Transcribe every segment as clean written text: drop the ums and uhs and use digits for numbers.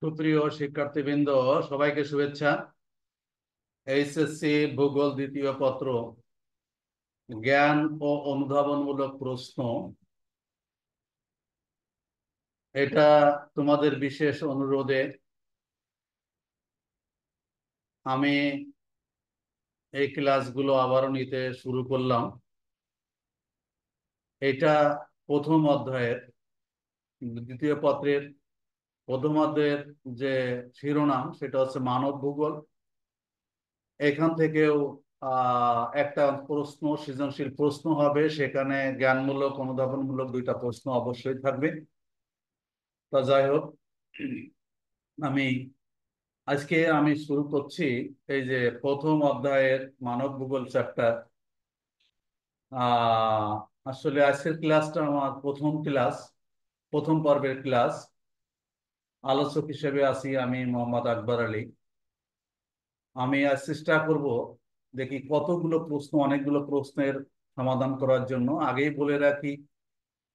সুপ্রিয় শিক্ষার্থীবৃন্দ, সবাইকে শুভেচ্ছা। এইচএসসি ভূগোল দ্বিতীয় পত্র জ্ঞান ও অনুধাবনমূলক প্রশ্ন, এটা তোমাদের বিশেষ অনুরোধে আমি এই ক্লাসগুলো আবারও নিতে শুরু করলাম। এটা প্রথম অধ্যায়ের দ্বিতীয় পত্রের প্রথম অধ্যায়ের যে শিরোনাম সেটা হচ্ছে মানব ভূগোল। এখান থেকেও একটা প্রশ্ন, সৃজনশীল প্রশ্ন হবে, সেখানে জ্ঞানমূলক অনুধাবনমূলক দুইটা প্রশ্ন অবশ্যই থাকবে। তা যাই হোক, আমি আজকে শুরু করছি এই যে প্রথম অধ্যায়ের মানব ভূগোল চ্যাপ্টার। আহ আসলে আজকের ক্লাসটা আমার প্রথম ক্লাস, প্রথম পর্বের ক্লাস। আলোচক হিসেবে আছি আমি মোহাম্মদ আকবর আলী। আমি আজ চেষ্টা করব, দেখি কতগুলো প্রশ্ন, অনেকগুলো প্রশ্নের সমাধান করার জন্য। আগেই বলে রাখি,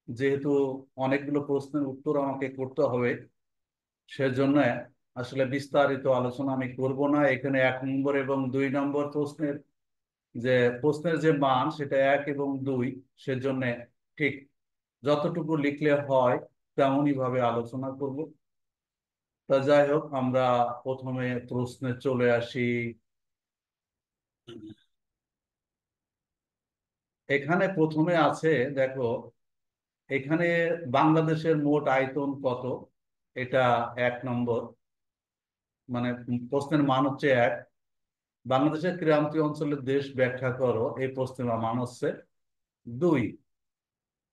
যেহেতু অনেকগুলো প্রশ্নের উত্তর আমাকে করতে হবে, সেজন্য আসলে বিস্তারিত আলোচনা আমি করব না। এখানে 1 নম্বর এবং 2 নম্বর প্রশ্নের যে মান সেটা 1 এবং 2, সেজন্য ঠিক যতটুকু লিখলে হয় তেমনই ভাবে আলোচনা করব। তা যাই হোক, আমরা প্রথমে প্রশ্নে চলে আসি। এখানে প্রথমে আছে, দেখো, এখানে বাংলাদেশের মোট আয়তন কত, এটা 1 নম্বর। মানে প্রশ্নের মান হচ্ছে 1। বাংলাদেশের ক্রান্তীয় অঞ্চলের দেশ ব্যাখ্যা করো, এই প্রশ্নের মান হচ্ছে 2।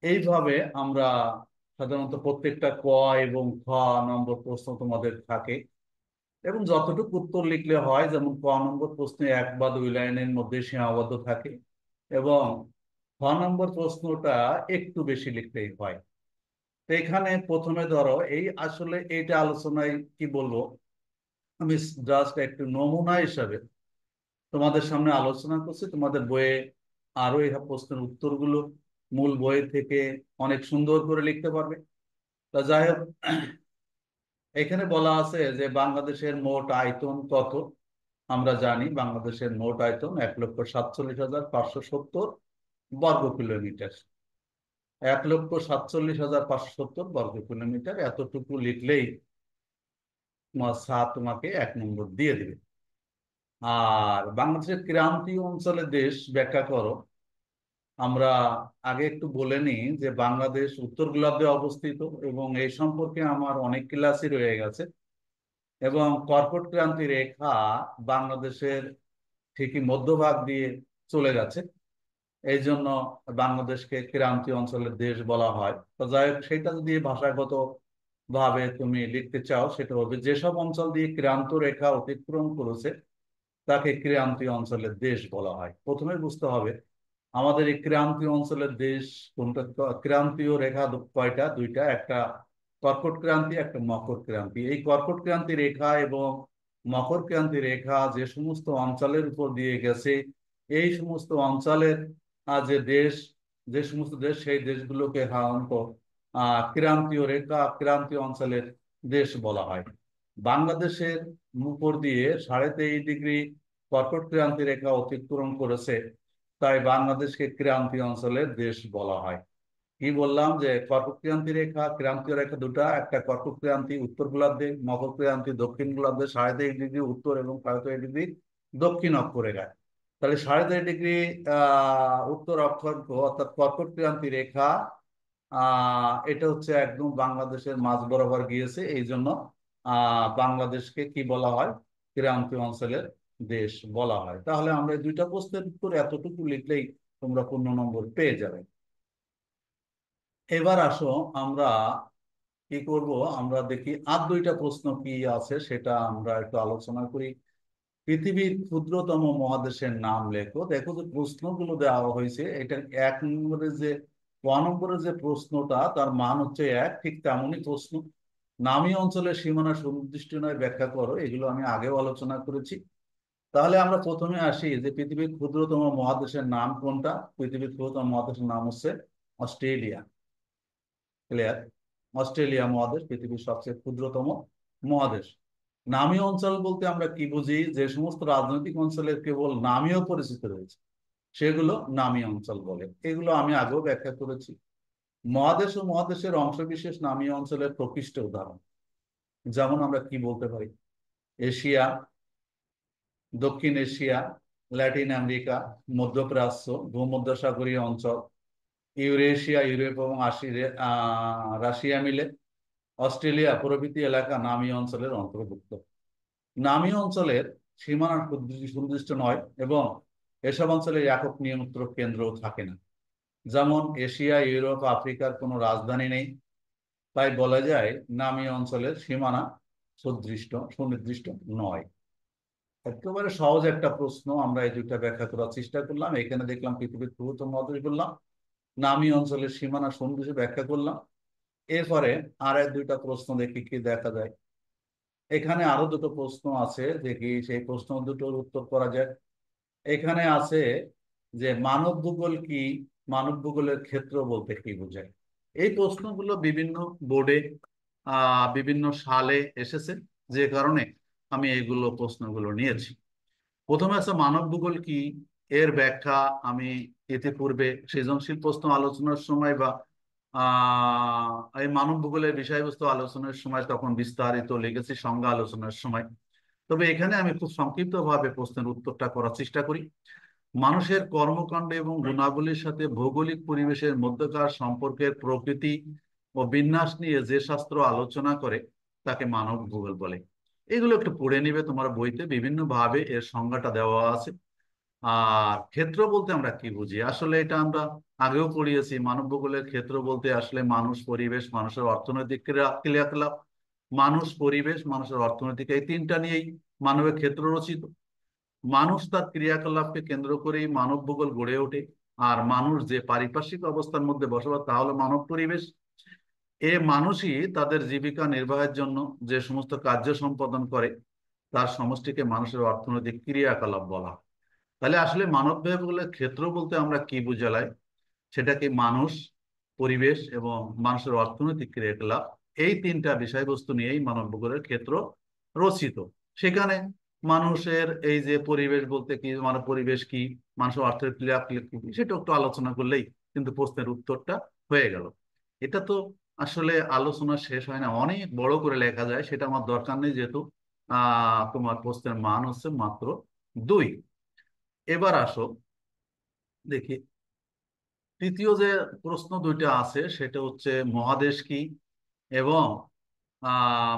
এইভাবে আমরা সাধারণত প্রত্যেকটা ক এবং খ নম্বর প্রশ্ন তোমাদের থাকে, এবং যতটুকু উত্তর লিখলে হয়, যেমন ক নম্বর প্রশ্নে 1 বা 2 লাইনের মধ্যে সীমাবদ্ধ থাকে, এবং খ নম্বর প্রশ্নটা একটু বেশি লিখলেই হয়। তো এখানে প্রথমে ধরো, এই আসলে এইটা আলোচনায় কি বলবো, আমি জাস্ট একটু নমুনা হিসাবে তোমাদের সামনে আলোচনা করছি। তোমাদের বইয়ে আরো এই প্রশ্নের উত্তরগুলো মূল বই থেকে অনেক সুন্দর করে লিখতে পারবে। তা যাই হোক, এখানে বলা আছে যে বাংলাদেশের মোট আয়তন কত। আমরা জানি বাংলাদেশের মোট আয়তন 1,47,570 বর্গ কিলোমিটার। 1,47,570 বর্গ কিলোমিটার, এতটুকু লিখলেই তোমার তোমাকে 1 নম্বর দিয়ে দিবে। আর বাংলাদেশের ক্রান্তীয় অঞ্চলের দেশ ব্যাখ্যা করো। আমরা আগে একটু বলে নিই যে বাংলাদেশ উত্তর গোলার্ধে অবস্থিত, এবং এই সম্পর্কে আমার অনেক ক্লাসই রয়ে গেছে। এবং কর্কট ক্রান্তি রেখা বাংলাদেশের ঠিকই মধ্যভাগ দিয়ে চলে গেছে, এই জন্য বাংলাদেশকে ক্রান্তীয় অঞ্চলের দেশ বলা হয়। তো যাই হোক, সেটা যদি ভাষাগত ভাবে তুমি লিখতে চাও, সেটা হবে যেসব অঞ্চল দিয়ে ক্রান্ত রেখা অতিক্রম করেছে তাকে ক্রান্তীয় অঞ্চলের দেশ বলা হয়। প্রথমে বুঝতে হবে আমাদের এই ক্রান্তীয় অঞ্চলের দেশ কোনটা। ক্রান্তীয় রেখা কয়টা? দুইটা, একটা কর্কট ক্রান্তি, একটা মকর ক্রান্তি। এই কর্কট ক্রান্তি রেখা এবং মকর ক্রান্তি রেখা যে সমস্ত অঞ্চলের উপর দিয়ে গেছে, এই সমস্ত অঞ্চলের যে দেশ, যে সমস্ত দেশ, সেই দেশগুলোকে সাধারণত ক্রান্তীয় রেখা, ক্রান্তীয় অঞ্চলের দেশ বলা হয়। বাংলাদেশের উপর দিয়ে 23.5 ডিগ্রি কর্কট ক্রান্তি রেখা অতিক্রম করেছে, তাই বাংলাদেশকে ক্রান্তীয় অঞ্চলের দেশ বলা হয়। কি বললাম যে কর্কট ক্রান্তি রেখা, ক্রান্তীয় রেখা দুটা, একটা কর্কট ক্রান্তি উত্তর গোলার্ধে, মকর ক্রান্তি দক্ষিণ গোলার্ধে 23.5 ডিগ্রি উত্তর এবং 23.5 ডিগ্রি দক্ষিণ অক্ষরেখায়। তাহলে 23.5 ডিগ্রি উত্তর অক্ষাংশ অর্থাৎ কর্কট ক্রান্তি রেখা, এটা হচ্ছে একদম বাংলাদেশের মাঝ বরাবর গিয়েছে, এই জন্য বাংলাদেশকে কি বলা হয়? ক্রান্তীয় অঞ্চলের দেশ বলা হয়। তাহলে আমরা এই দুইটা প্রশ্নের উত্তর এতটুকু লিখলেই তোমরা 15 নম্বর পেয়ে যাবে। এবার আসো, আমরা কি করব, আমরা দেখি আর দুইটা প্রশ্ন কি আছে সেটা আমরা একটু আলোচনা করি। পৃথিবীর ক্ষুদ্রতম মহাদেশের নাম লেখো। দেখো যে প্রশ্নগুলো দেওয়া হয়েছে, এটা 1 নম্বরের যে, 1 নম্বরের যে প্রশ্নটা তার মান হচ্ছে 1, ঠিক তেমনই প্রশ্ন। নামী অঞ্চলের সীমানা সুনির্দিষ্ট নয়, ব্যাখ্যা করো। এগুলো আমি আগেও আলোচনা করেছি। তাহলে আমরা প্রথমে আসি যে পৃথিবীর ক্ষুদ্রতম মহাদেশের নাম কোনটা। পৃথিবীর ক্ষুদ্রতম মহাদেশের নাম হচ্ছে অস্ট্রেলিয়া। ক্লিয়ার? অস্ট্রেলিয়া মহাদেশ পৃথিবীর সবচেয়ে ক্ষুদ্রতম মহাদেশ। নামী অঞ্চল বলতে আমরা কি বুঝি? যে সমস্ত রাজনৈতিক অঞ্চলের কেবল নামীয় পরিচিত রয়েছে সেগুলো নামী অঞ্চল বলে। এগুলো আমি আগেও ব্যাখ্যা করেছি। মহাদেশ ও মহাদেশের অংশবিশেষ নামী অঞ্চলের প্রকৃষ্ট উদাহরণ। যেমন আমরা কি বলতে পারি? এশিয়া, দক্ষিণ এশিয়া, ল্যাটিন আমেরিকা, মধ্যপ্রাচ্য, ভূমধ্যসাগরীয় অঞ্চল, ইউরেশিয়া, ইউরোপ এবং রাশিয়া মিলে, অস্ট্রেলিয়া প্রভৃতি এলাকা নামী অঞ্চলের অন্তর্ভুক্ত। নামী অঞ্চলের সীমানা সুনির্দিষ্ট নয় এবং এসব অঞ্চলে একক নিয়ন্ত্রক কেন্দ্রও থাকে না। যেমন এশিয়া, ইউরোপ, আফ্রিকার কোনো রাজধানী নেই, তাই বলা যায় নামী অঞ্চলের সীমানা সুনির্দিষ্ট নয়। একেবারে সহজ একটা প্রশ্ন, আমরা এই দুইটা ব্যাখ্যা করার চেষ্টা করলাম। এখানে দেখলাম পৃথিবীর বৃহত্তম মহাদেশ বললাম, নামী অঞ্চলের সীমানা সুনির্দিষ্ট ব্যাখ্যা করলাম। এরপরে আর এক দুইটা প্রশ্ন দেখি কি দেখা যায়। এখানে আরো দুটো প্রশ্ন আছে, দেখি সেই প্রশ্ন দুটোর উত্তর করা যায়। এখানে আছে যে মানব ভূগোল কি, মানব ভূগোলের ক্ষেত্র বলতে কি বোঝায়। এই প্রশ্নগুলো বিভিন্ন বোর্ডে বিভিন্ন সালে এসেছে, যে কারণে আমি এইগুলো প্রশ্নগুলো নিয়েছি। প্রথমে আছে মানব ভূগোল কি, এর ব্যাখ্যা আমি ইতিপূর্বে সৃজনশীল প্রশ্ন আলোচনার সময় বা এই মানব ভূগোলের বিষয়বস্তু আলোচনার সময় তখন বিস্তারিত লিখেছি সংজ্ঞা আলোচনার সময়। তবে এখানে আমি খুব সংক্ষিপ্তভাবে প্রশ্নের উত্তরটা করার চেষ্টা করি। মানুষের কর্মকাণ্ড এবং গুণাবলীর সাথে ভৌগোলিক পরিবেশের মধ্যকার সম্পর্কের প্রকৃতি ও বিন্যাস নিয়ে যে শাস্ত্র আলোচনা করে তাকে মানব ভূগোল বলে। এগুলো একটু পড়ে নিবে, তোমার বইতে বিভিন্ন ভাবে এর সংজ্ঞাটা দেওয়া আছে। আর ক্ষেত্র বলতে আমরা কি বুঝি? আসলে এটা আমরা আগেও পড়িয়েছি। মানব ভূগোলের ক্ষেত্র বলতে আসলে মানুষ, পরিবেশ, মানুষের অর্থনৈতিক ক্রিয়াকলাপ, মানুষ, পরিবেশ, মানুষের অর্থনৈতিক, এই তিনটা নিয়েই মানবের ক্ষেত্র রচিত। মানুষ তার ক্রিয়াকলাপকে কেন্দ্র করেই মানব ভূগোল গড়ে ওঠে। আর মানুষ যে পারিপার্শ্বিক অবস্থার মধ্যে বসবাস তা হলো মানব পরিবেশ। মানুষই তাদের জীবিকা নির্বাহের জন্য যে সমস্ত কার্য সম্পাদন করে তার সমষ্টিকে মানুষের অর্থনৈতিক ক্রিয়াকলাপ বলা হয়। তাহলে আসলে মানব ভূগোলের ক্ষেত্র বলতে আমরা কি বুঝালাই? সেটাকে মানুষ, পরিবেশ এবং মানুষের অর্থনৈতিক ক্রিয়াকলাপ, এই তিনটা বিষয়বস্তু নিয়েই মানব ভূগোলের ক্ষেত্র রচিত। সেখানে মানুষের এই যে পরিবেশ বলতে কি, মানে পরিবেশ কি, মানুষের অর্থের ক্রিয়াকলাপ কি, সেটা একটু আলোচনা করলেই কিন্তু প্রশ্নের উত্তরটা হয়ে গেল। এটা তো আসলে আলোচনা শেষ হয় না, অনেক বড় করে লেখা যায়, সেটা আমার দরকার নেই, যেহেতু তোমার প্রশ্নের মান হচ্ছে মাত্র 2। এবার আসো দেখি তৃতীয় যে প্রশ্ন দুইটা আছে, সেটা হচ্ছে মহাদেশ কি এবং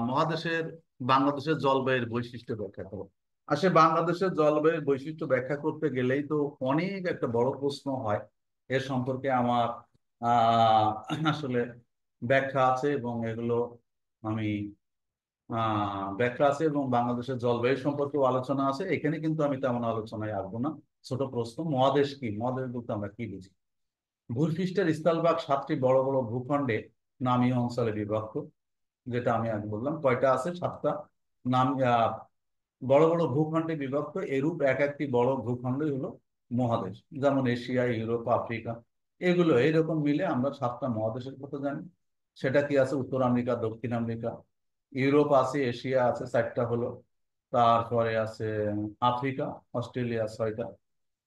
মহাদেশের বাংলাদেশের জলবায়ুর বৈশিষ্ট্য ব্যাখ্যা করো। আসলে বাংলাদেশের জলবায়ুর বৈশিষ্ট্য ব্যাখ্যা করতে গেলেই তো অনেক একটা বড় প্রশ্ন হয়। এর সম্পর্কে আমার আহ আসলে ব্যাখ্যা আছে এবং এগুলো আমি ব্যাখ্যা আছে এবং বাংলাদেশের জলবায়ু সম্পর্কেও আলোচনা আছে। এখানে কিন্তু আমি তেমন আলোচনায় আসবো না। ছোট প্রশ্ন, মহাদেশ কি? মহাদেশ বলতে আমরা কি বুঝি? ভূপৃষ্ঠের স্থলভাগ 7টি বড় বড় ভূখণ্ডে নামীয় অঞ্চলে বিভক্ত। যেটা আমি আগে বললাম, কয়টা আছে? 7টা। নাম বড় বড় ভূখণ্ডে বিভক্ত, এরূপ এক একটি বড় ভূখণ্ডই হলো মহাদেশ। যেমন এশিয়া, ইউরোপ, আফ্রিকা, এগুলো এইরকম মিলে আমরা 7টা মহাদেশের কথা জানি। সেটা কি আছে? উত্তর আমেরিকা, দক্ষিণ আমেরিকা, ইউরোপ আছে, এশিয়া আছে 4টা হলো, তারপরে আছে আফ্রিকা, অস্ট্রেলিয়া 6টা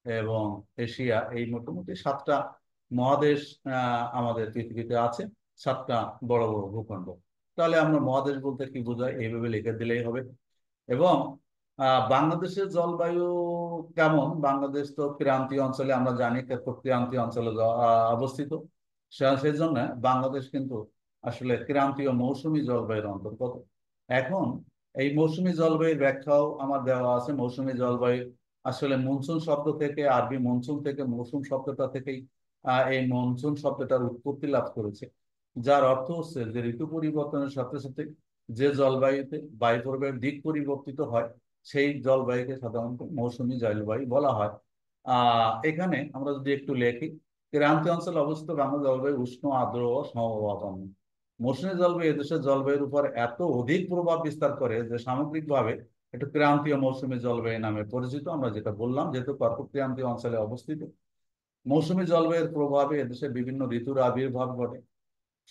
এবং এশিয়া, এই মোটামুটি 7টা মহাদেশ আমাদের পৃথিবীতে আছে। 7টা বড় বড় ভূখণ্ড। তাহলে আমরা মহাদেশ বলতে কি বোঝায় এইভাবে লিখে দিলেই হবে। এবং বাংলাদেশের জলবায়ু কেমন? বাংলাদেশ তো ক্রান্তীয় অঞ্চলে, আমরা জানি ক্রান্তীয় অঞ্চলে অবস্থিত। সেই জন্য বাংলাদেশ কিন্তু আসলে ক্রান্তীয় মৌসুমী জলবায়ুর অন্তর্গত। এখন এই মৌসুমী জলবায়ুর ব্যাখ্যাও আমার দেওয়া আছে। মৌসুমী জলবায়ু আসলে মনসুন শব্দ থেকে, আরবি মনসুন থেকে, মৌসুম শব্দটা থেকেই এই মনসুন শব্দটার উৎপত্তি লাভ করেছে, যার অর্থ হচ্ছে যে ঋতু পরিবর্তনের সাথে সাথে যে জলবায়ুতে বায়ু প্রবাহের দিক পরিবর্তিত হয় সেই জলবায়ুকে সাধারণত মৌসুমী জলবায়ু বলা হয়। এখানে আমরা যদি একটু লেখি, ক্রান্তীয় অঞ্চলে অবস্থিত বাংলা জলবায়ু উষ্ণ, আর্দ্র ও সমভাবাপন্ন। মৌসুমী জলবায়ু এদেশের জলবায়ুর উপর এত অধিক প্রভাব বিস্তার করে যে সামগ্রিকভাবে একটু ক্রান্তীয় মৌসুমী জলবায়ু নামে পরিচিত। আমরা যেটা বললাম, যেহেতু কর্কটক্রান্তীয় অঞ্চলে অবস্থিত, মৌসুমী জলবায়ুর প্রভাবে এদেশে বিভিন্ন ঋতুর আবির্ভাব ঘটে।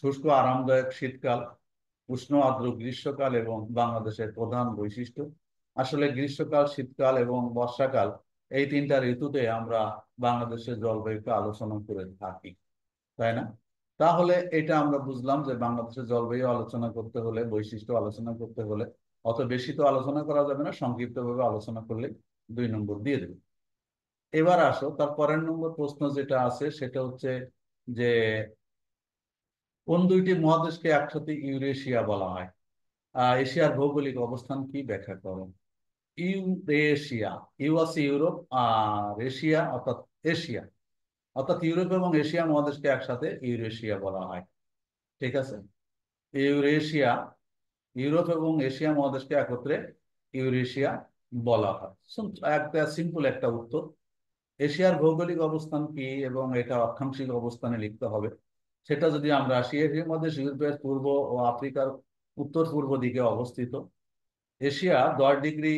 শুষ্ক আরামদায়ক শীতকাল, উষ্ণ আর্দ্র গ্রীষ্মকাল এবং বাংলাদেশের প্রধান বৈশিষ্ট্য। আসলে গ্রীষ্মকাল, শীতকাল এবং বর্ষাকাল, এই তিনটা ঋতুতে আমরা বাংলাদেশের জলবায়ুকে আলোচনা করে থাকি, তাই না? তাহলে এটা আমরা বুঝলাম যে বাংলাদেশের জলবায়ু আলোচনা করতে হলে, বৈশিষ্ট্য আলোচনা করতে হলে অত বেশি তো আলোচনা করা যাবে না, সংক্ষিপ্তভাবে আলোচনা করলে 2 নম্বর দিয়ে দেবে। এবার আসো, তার পরের নম্বর প্রশ্ন যেটা আছে সেটা হচ্ছে যে কোন দুইটি মহাদেশকে একসাথে ইউরেশিয়া বলা হয়? এশিয়ার ভৌগোলিক অবস্থান কি, ব্যাখ্যা করো। ইউরেশিয়া, ইউ আছে ইউরোপ, আর এশিয়া অর্থাৎ এশিয়া, অর্থাৎ ইউরোপ এবং এশিয়া মহাদেশকে একসাথে ইউরেশিয়া বলা হয়। ঠিক আছে, ইউরেশিয়া, ইউরোপ এবং এশিয়া মহাদেশকে একত্রে ইউরেশিয়া বলা হয়। একটা সিম্পল একটা উত্তর। এশিয়ার ভৌগোলিক অবস্থান কি এবং এটা অক্ষাংশিক অবস্থানে লিখতে হবে। সেটা যদি আমরা আসি, এশিয়া মহাদেশ ইউরোপের পূর্ব ও আফ্রিকার উত্তর পূর্ব দিকে অবস্থিত। এশিয়া 10 ডিগ্রি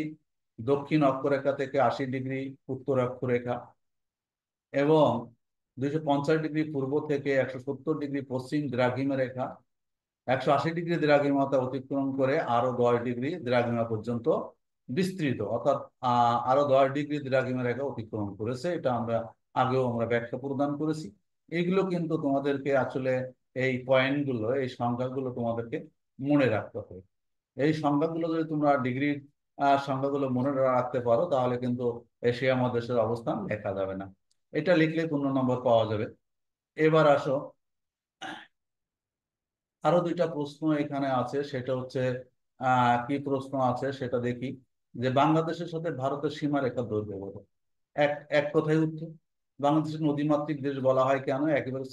দক্ষিণ অক্ষরেখা থেকে 80 ডিগ্রি উত্তর অক্ষরেখা এবং 250 ডিগ্রি পূর্ব থেকে 170 ডিগ্রি পশ্চিম দ্রাঘিমা রেখা, 180 ডিগ্রি দ্রাঘিমাতা অতিক্রম করে আরো 10 ডিগ্রি দ্রাঘিমা পর্যন্ত বিস্তৃত, অর্থাৎ আরো 10 ডিগ্রি দ্রাঘিমা রেখা অতিক্রম করেছে। এটা আগেও আমরা ব্যাখ্যা প্রদান করেছি। এগুলো কিন্তু তোমাদেরকে আসলে, এই পয়েন্টগুলো, এই সংখ্যাগুলো তোমাদেরকে মনে রাখতে হবে। এই সংখ্যাগুলো যদি তোমরা ডিগ্রির সংখ্যাগুলো মনে রাখতে পারো, তাহলে কিন্তু এশিয়া মহাদেশের অবস্থান লেখা যাবে না। এটা লিখলে 15 নম্বর পাওয়া যাবে। এবার আসো, আরো দুইটা প্রশ্ন এখানে আছে, সেটা হচ্ছে কি প্রশ্ন আছে সেটা দেখি। যে বাংলাদেশের সাথে ভারতের সীমারেখার দৈর্ঘ্য কত? এক এক কথায় উত্তর। বাংলাদেশের নদীমাতৃক দেশ বলা হয় কেন? একেবারে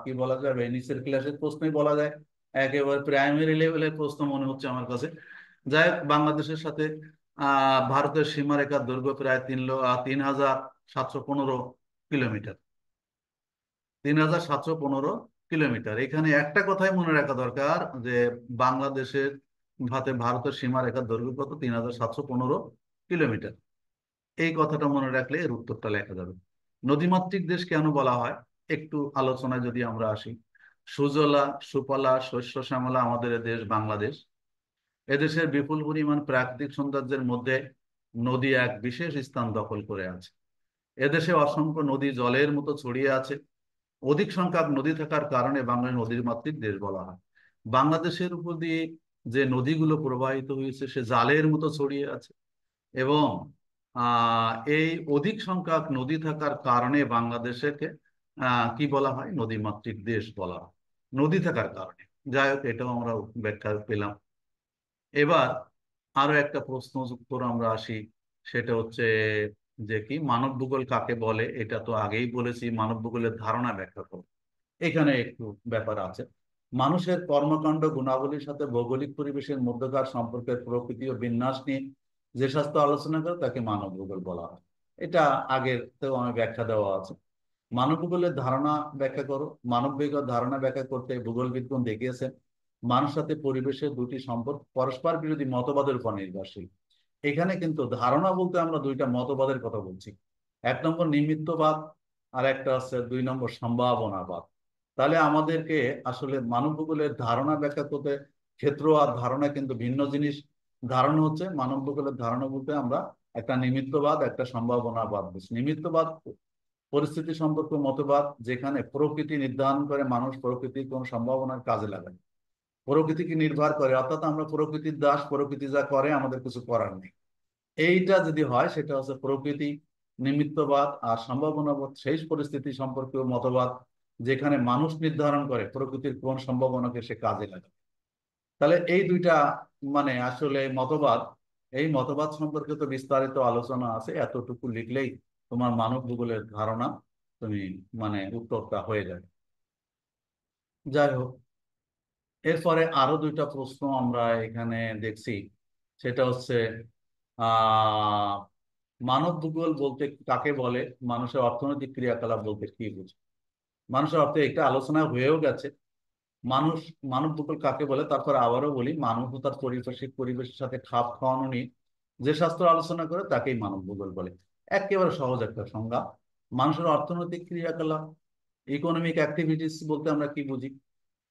কি বলা যায়, নিচের ক্লাসের প্রশ্নই বলা যায়, একেবারে প্রাইমারি লেভেলের প্রশ্ন মনে হচ্ছে আমার কাছে। যাই হোক, বাংলাদেশের সাথে ভারতের সীমারেখার দৈর্ঘ্য প্রায় 3,715 কিলোমিটার। 3,715 কিলোমিটার। এখানে একটা কথাই মনে রাখা দরকার যে বাংলাদেশের ভাতে ভারতের সীমারেখার দৈর্ঘ্য কত? 3,715 কিলোমিটার। এই কথাটা মনে রাখলে এর উত্তরটা লেখা যাবে। নদীমাতৃক দেশ কেন বলা হয়, একটু আলোচনায় যদি আমরা আসি। সুজলা সুফলা শস্য শ্যামলা আমাদের এ দেশ বাংলাদেশ। এদেশের বিপুল পরিমাণ প্রাকৃতিক সৌন্দর্যের মধ্যে নদী এক বিশেষ স্থান দখল করে আছে। এদেশে অসংখ্য নদী জলের মতো ছড়িয়ে আছে। অধিক সংখ্যক নদী থাকার কারণে বাংলা নদীর মাতৃক দেশ বলা হয়। বাংলাদেশের উপর দিয়ে যে নদীগুলো প্রবাহিত হয়েছে সে জালের মতো ছড়িয়ে আছে, এবং এই অধিক সংখ্যক নদী থাকার কারণে বাংলাদেশকে কি বলা হয়? নদীমাতৃক দেশ বলা হয়, নদী থাকার কারণে। যাই হোক, এটাও আমরা ব্যাখ্যা পেলাম। এবার আরো একটা প্রশ্ন উত্তর আমরা আসি। সেটা হচ্ছে যে কি, মানব ভূগোল কাকে বলে? এটা তো আগেই বলেছি, মানব ভূগোলের ধারণা ব্যাখ্যা করো। এখানে একটু ব্যাপার আছে। মানুষের কর্মকাণ্ড গুণাবলীর সাথে ভৌগোলিক পরিবেশের মধ্যকার সম্পর্কের প্রকৃতি ও বিন্যাস নিয়ে যে শাস্ত্র আলোচনা করে তাকে মানব ভূগোল বলা হয়। এটা আগের তেও অনেক ব্যাখ্যা দেওয়া আছে। মানব ভূগোলের ধারণা ব্যাখ্যা করো। মানব ভূগোল ধারণা ব্যাখ্যা করতে ভূগোলবিদগণ দেখিয়েছেন মানুষ সাথে পরিবেশের দুটি সম্পর্ক পরস্পর বিরোধী মতবাদের উপর নির্ভরশীল। এখানে কিন্তু ধারণা বলতে আমরা দুইটা মতবাদের কথা বলছি। 1 নম্বর নিমিত্তবাদ, আর একটা হচ্ছে 2 নম্বর সম্ভাবনাবাদ। তাহলে আমাদেরকে আসলে মানব ভূগোলের ধারণা ব্যাখ্যা করতে ক্ষেত্র আর ধারণা কিন্তু ভিন্ন জিনিস। ধারণা হচ্ছে মানব ভূগোলের ধারণা বলতে আমরা একটা নিমিত্তবাদ, একটা সম্ভাবনাবাদ বুঝি। নিমিত্তবাদ পরিস্থিতি সম্পর্ক মতবাদ, যেখানে প্রকৃতি নির্ধারণ করে মানুষ প্রকৃতির কোন সম্ভাবনার কাজে লাগায়, প্রকৃতিকে নির্ভর করে, অর্থাৎ আমরা প্রকৃতির দাস, প্রকৃতি যা করে আমাদের কিছু করার নেই। এইটা যদি হয় সেটা হচ্ছে প্রকৃতি নিমিত্তবাদ। আর সম্ভাবনাবাদ সেই পরিস্থিতি সম্পর্কীয় মতবাদ যেখানে মানুষ নির্ধারণ করে প্রকৃতির কোন সম্ভাবনাকে সে কাজে লাগাবে। তাহলে এই দুইটা মানে আসলে মতবাদ, এই মতবাদ সম্পর্কে তো বিস্তারিত আলোচনা আছে, এতটুকু লিখলেই তোমার মানব ভূগোলের ধারণা তুমি উত্তরটা হয়ে যাবে। যাই হোক, এরপরে আরো দুইটা প্রশ্ন আমরা এখানে দেখছি। সেটা হচ্ছে আহ মানব ভূগোল বলতে কাকে বলে, মানুষের অর্থনৈতিক ক্রিয়াকলাপ বলতে কি বুঝে? মানুষের অর্থে একটা আলোচনা হয়েও গেছে। মানুষ, মানব ভূগোল কাকে বলে, তারপর আবারও বলি, মানুষ ও তার পরিবেশের সাথে খাপ খাওয়ানো নিয়ে যে শাস্ত্র আলোচনা করে তাকেই মানব ভূগোল বলে। একেবারে সহজ একটা সংজ্ঞা। মানুষের অর্থনৈতিক ক্রিয়াকলাপ, ইকোনমিক অ্যাক্টিভিটিস বলতে আমরা কি বুঝি?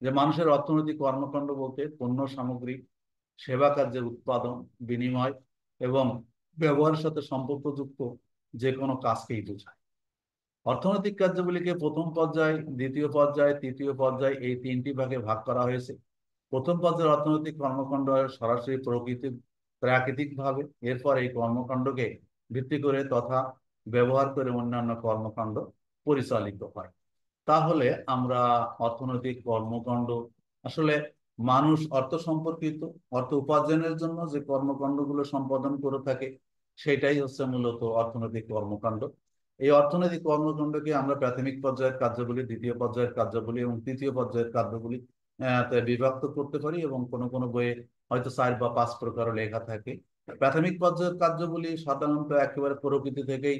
যে মানুষের অর্থনৈতিক কর্মকাণ্ড বলতে পণ্য সামগ্রী, সেবা কার্যের উৎপাদন, বিনিময় এবং ব্যবহারের সাথে সম্পর্কযুক্ত যে কোনো কাজকেই বোঝায়। অর্থনৈতিক কার্যাবলীকে প্রথম পর্যায়, দ্বিতীয় পর্যায়, তৃতীয় পর্যায় এই তিনটি ভাগে ভাগ করা হয়েছে। প্রথম পর্যায়ের অর্থনৈতিক কর্মকাণ্ড সরাসরি প্রাকৃতিক ভাবে, এরপর এই কর্মকাণ্ডকে ভিত্তি করে তথা ব্যবহার করে অন্যান্য কর্মকাণ্ড পরিচালিত হয়। তাহলে আমরা অর্থনৈতিক কর্মকাণ্ড আসলে মানুষ অর্থ সম্পর্কিত, অর্থ উপার্জনের জন্য যে কর্মকাণ্ডগুলো সম্পাদন করে থাকে সেটাই হচ্ছে মূলত অর্থনৈতিক কর্মকাণ্ড। এই অর্থনৈতিক কর্মকাণ্ডকে আমরা প্রাথমিক পর্যায়ের কার্যাবলী, দ্বিতীয় পর্যায়ের কার্যাবলী এবং তৃতীয় পর্যায়ের কার্যাবলী তে বিভক্ত করতে পারি, এবং কোনো কোনো বইয়ে হয়তো 4 বা 5 প্রকারও লেখা থাকে। প্রাথমিক পর্যায়ের কার্যাবলী সাধারণত একেবারে প্রকৃতি থেকেই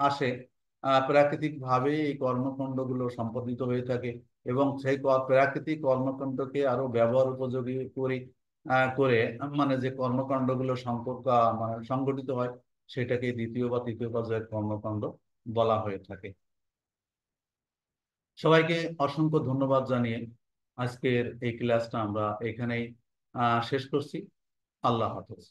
আসে। প্রাকৃতিক ভাবে এই কর্মকাণ্ডগুলো সম্পাদিত হয়ে থাকে, এবং সেই প্রাকৃতিক কর্মকাণ্ডকে আরো ব্যবহার উপযোগী করে মানে যে কর্মকাণ্ডগুলো মানে সংগঠিত হয় সেটাকে দ্বিতীয় বা তৃতীয় পর্যায়ের কর্মকাণ্ড বলা হয়ে থাকে। সবাইকে অসংখ্য ধন্যবাদ জানিয়ে আজকের এই ক্লাসটা আমরা এখানেই শেষ করছি। আল্লাহ হাফেজ।